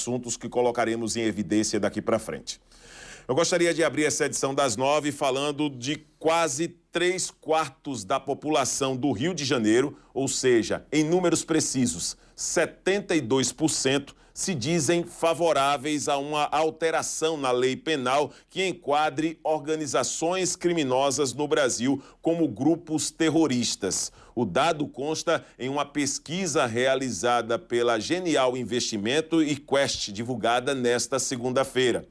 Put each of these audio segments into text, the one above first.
assuntos que colocaremos em evidência daqui para frente. Eu gostaria de abrir essa edição das 9 falando de quase 3/4 da população do Rio de Janeiro, ou seja, em números precisos, 72% se dizem favoráveis a uma alteração na lei penal que enquadre organizações criminosas no Brasil como grupos terroristas. O dado consta em uma pesquisa realizada pela Genial Investimento e Quest, divulgada nesta segunda-feira.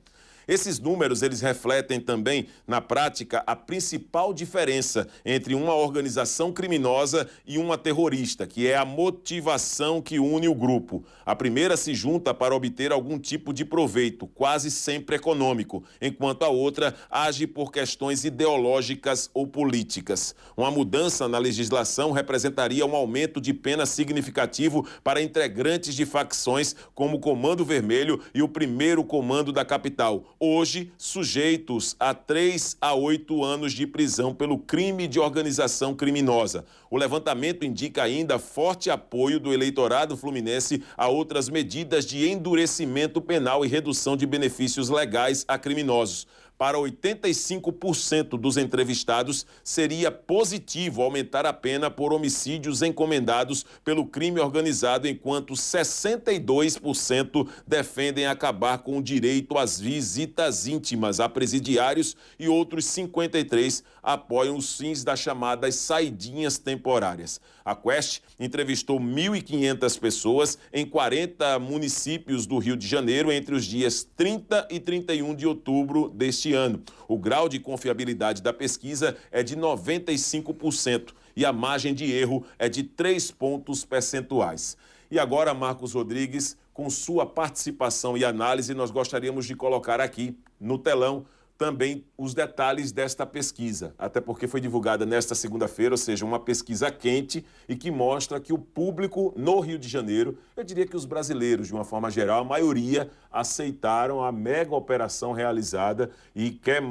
Esses números, eles refletem também, na prática, a principal diferença entre uma organização criminosa e uma terrorista, que é a motivação que une o grupo. A primeira se junta para obter algum tipo de proveito, quase sempre econômico, enquanto a outra age por questões ideológicas ou políticas. Uma mudança na legislação representaria um aumento de pena significativo para integrantes de facções como o Comando Vermelho e o Primeiro Comando da Capital, hoje sujeitos a 3 a 8 anos de prisão pelo crime de organização criminosa. O levantamento indica ainda forte apoio do eleitorado fluminense a outras medidas de endurecimento penal e redução de benefícios legais a criminosos. Para 85% dos entrevistados, seria positivo aumentar a pena por homicídios encomendados pelo crime organizado, enquanto 62% defendem acabar com o direito às visitas íntimas a presidiários e outros 53% apoiam os fins das chamadas saidinhas temporárias. A Quest entrevistou 1.500 pessoas em 40 municípios do Rio de Janeiro entre os dias 30 e 31 de outubro deste ano. O grau de confiabilidade da pesquisa é de 95% e a margem de erro é de 3 pontos percentuais. E agora, Marcos Rodrigues, com sua participação e análise, nós gostaríamos de colocar aqui no telão também os detalhes desta pesquisa, até porque foi divulgada nesta segunda-feira, ou seja, uma pesquisa quente e que mostra que o público no Rio de Janeiro, eu diria que os brasileiros, de uma forma geral, a maioria aceitaram a mega operação realizada e quer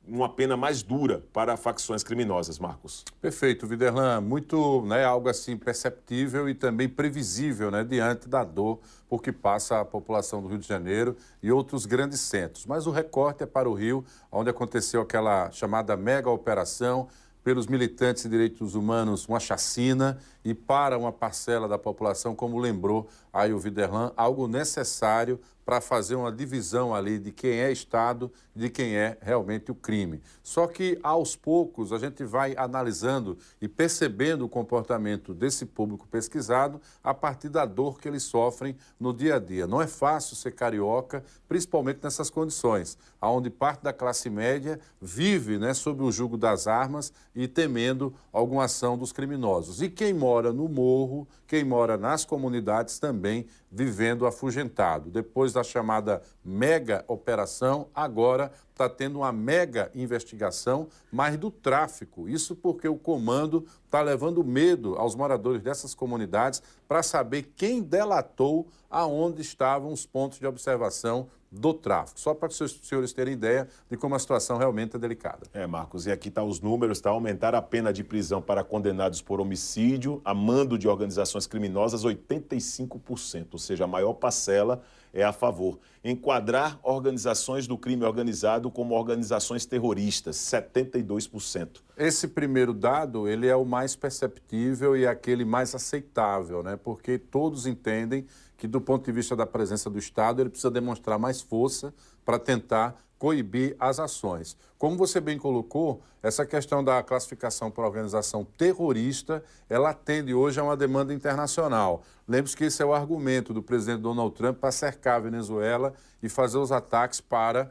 uma pena mais dura para facções criminosas, Marcos. Perfeito, Viderlan. Muito, algo assim perceptível e também previsível, diante da dor por que passa a população do Rio de Janeiro e outros grandes centros. Mas o recorte é para o Rio, onde aconteceu aquela chamada mega operação pelos militantes de direitos humanos, uma chacina, e para uma parcela da população, como lembrou aí o Viderlan, algo necessário para fazer uma divisão ali de quem é Estado e de quem é realmente o crime. Só que, aos poucos, a gente vai analisando e percebendo o comportamento desse público pesquisado a partir da dor que eles sofrem no dia a dia. Não é fácil ser carioca, principalmente nessas condições, onde parte da classe média vive sob o jugo das armas e temendo alguma ação dos criminosos. E quem mora no morro, quem mora nas comunidades também vivendo afugentado. Depois da chamada mega operação, agora está tendo uma mega investigação, mas do tráfico. Isso porque o comando está levando medo aos moradores dessas comunidades para saber quem delatou aonde estavam os pontos de observação do tráfico. Só para que os senhores terem ideia de como a situação realmente é delicada. Marcos, e aqui estão os números, aumentar a pena de prisão para condenados por homicídio, a mando de organizações criminosas, 85%, ou seja, a maior parcela é a favor. Enquadrar organizações do crime organizado como organizações terroristas, 72%. Esse primeiro dado, ele é o mais perceptível e aquele mais aceitável, porque todos entendem que, do ponto de vista da presença do Estado, ele precisa demonstrar mais força para tentar coibir as ações. Como você bem colocou, essa questão da classificação por organização terrorista, ela atende hoje a uma demanda internacional. Lembre-se que esse é o argumento do presidente Donald Trump para cercar a Venezuela e fazer os ataques para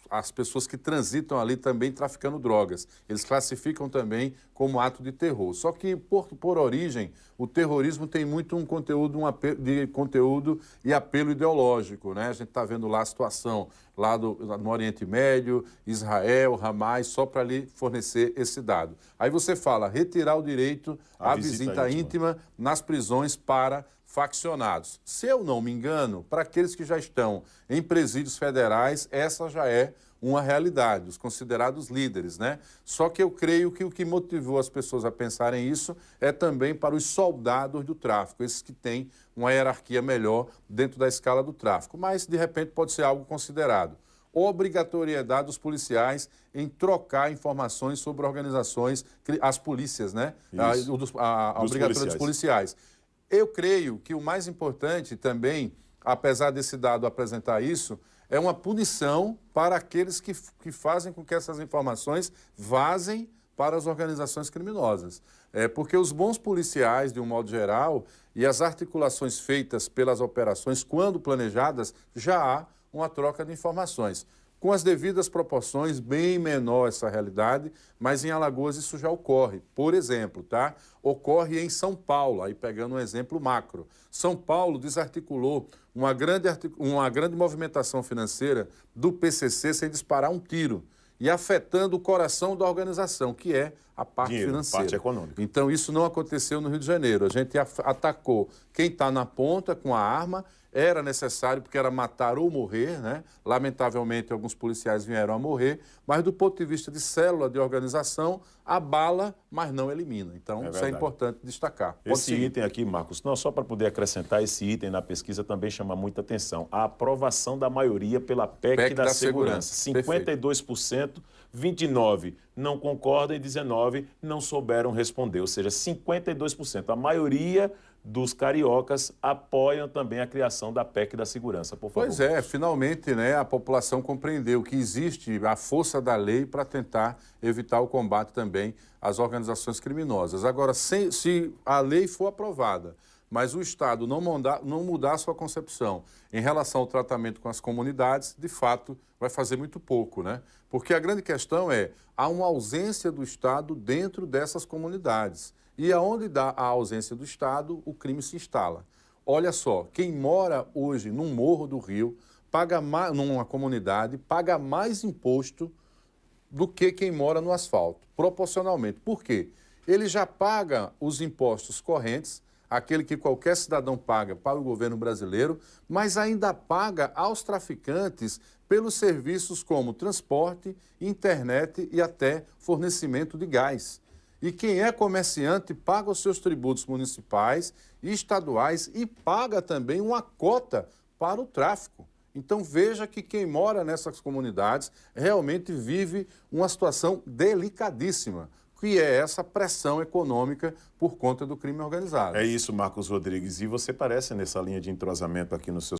as pessoas que transitam ali também traficando drogas. Eles classificam também como ato de terror. Só que, por origem, o terrorismo tem muito um conteúdo e apelo ideológico, A gente está vendo lá a situação lá no Oriente Médio, Israel, Hamas, só para lhe fornecer esse dado. Aí você fala, retirar o direito à visita íntima nas prisões para faccionados. Se eu não me engano, para aqueles que já estão em presídios federais, essa já é uma realidade, os considerados líderes, né? Só que eu creio que o que motivou as pessoas a pensarem isso é também para os soldados do tráfico, esses que têm uma hierarquia melhor dentro da escala do tráfico. Mas, de repente, pode ser algo considerado. Obrigatoriedade dos policiais em trocar informações sobre organizações, as polícias, né? A obrigatória dos policiais. Eu creio que o mais importante também, apesar desse dado apresentar isso, é uma punição para aqueles que fazem com que essas informações vazem para as organizações criminosas. Porque os bons policiais, de um modo geral, e as articulações feitas pelas operações, quando planejadas, já há uma troca de informações. Com as devidas proporções, bem menor essa realidade, mas em Alagoas isso já ocorre. Por exemplo, tá? Ocorre em São Paulo, aí pegando um exemplo macro. São Paulo desarticulou uma grande movimentação financeira do PCC sem disparar um tiro e afetando o coração da organização, que é a parte financeira. Parte econômica. Então, isso não aconteceu no Rio de Janeiro. A gente atacou quem está na ponta com a arma. Era necessário, porque era matar ou morrer, né? Lamentavelmente, alguns policiais vieram a morrer, mas do ponto de vista de célula de organização, abala, mas não elimina. Então, isso é importante destacar. Esse item aqui, Marcos, não, só para poder acrescentar, esse item na pesquisa também chama muita atenção. A aprovação da maioria pela PEC da Segurança. 52%, 29% não concordam e 19% não souberam responder, ou seja, 52%. A maioria dos cariocas apoiam também a criação da PEC da Segurança, por favor. Pois é, finalmente, né, a população compreendeu que existe a força da lei para tentar evitar o combate também às organizações criminosas. Agora, se a lei for aprovada, mas o Estado não mudar a sua concepção em relação ao tratamento com as comunidades, de fato, vai fazer muito pouco, né? Porque a grande questão é, há uma ausência do Estado dentro dessas comunidades. E aonde dá a ausência do Estado, o crime se instala. Olha só, quem mora hoje num morro do Rio, numa comunidade, paga mais imposto do que quem mora no asfalto, proporcionalmente. Por quê? Ele já paga os impostos correntes, aquele que qualquer cidadão paga para o governo brasileiro, mas ainda paga aos traficantes pelos serviços como transporte, internet e até fornecimento de gás. E quem é comerciante paga os seus tributos municipais e estaduais e paga também uma cota para o tráfico. Então veja que quem mora nessas comunidades realmente vive uma situação delicadíssima, que é essa pressão econômica por conta do crime organizado. É isso, Marcos Rodrigues. E você parece nessa linha de entrosamento aqui no seu